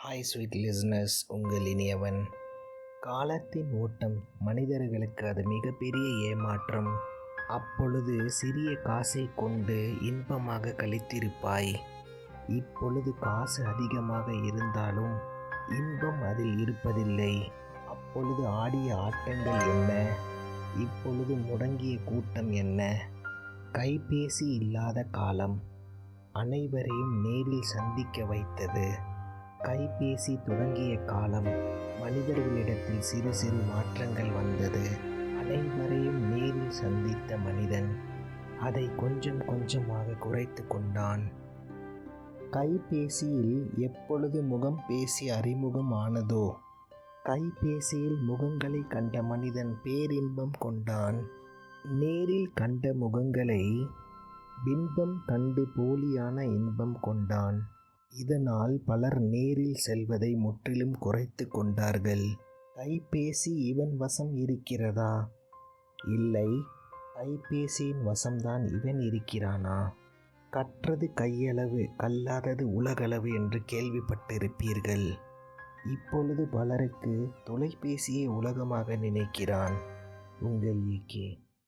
Hi sweet listeners, உங்கள் இனியவன். காலத்தின் ஓட்டம் மனிதர்களுக்கு அது மிகப்பெரிய ஏமாற்றம். அப்பொழுது சிறிய காசை கொண்டு இன்பமாக கழித்திருப்பாய். இப்பொழுது காசு அதிகமாக இருந்தாலும் இன்பம் அதில் இருப்பதில்லை. அப்பொழுது ஆடிய ஆட்டங்கள் என்ன, இப்பொழுது முடங்கிய கூட்டம் என்ன? கைபேசி இல்லாத காலம் அனைவரையும் நேரில் சந்திக்க வைத்தது. கைபேசி தொடங்கிய காலம் மனிதர்களிடத்தில் சிறு சிறு மாற்றங்கள் வந்தது. அனைவரையும் நேரில் சந்தித்த மனிதன் அதை கொஞ்சம் கொஞ்சமாக குறைத்து கொண்டான். கைபேசியில் எப்பொழுது முகம் பேசி அறிமுகம் ஆனதோ, கைபேசியில் முகங்களை கண்ட மனிதன் பேரின்பம் கொண்டான். நேரில் கண்ட முகங்களை பின்பம் கண்டு போலியான இன்பம் கொண்டான். இதனால் பலர் நேரில் செல்வதை முற்றிலும் குறைத்து கொண்டார்கள். கைபேசி இவன் வசம் இருக்கிறதா? இல்லை, கைபேசியின் வசம்தான் இவன் இருக்கிறானா? கற்றது கையளவு, கல்லாதது உலகளவு என்று கேள்விப்பட்டிருப்பீர்கள். இப்பொழுது பலருக்கு தொலைபேசியை உலகமாக நினைக்கிறான். உங்கள் ஈகே.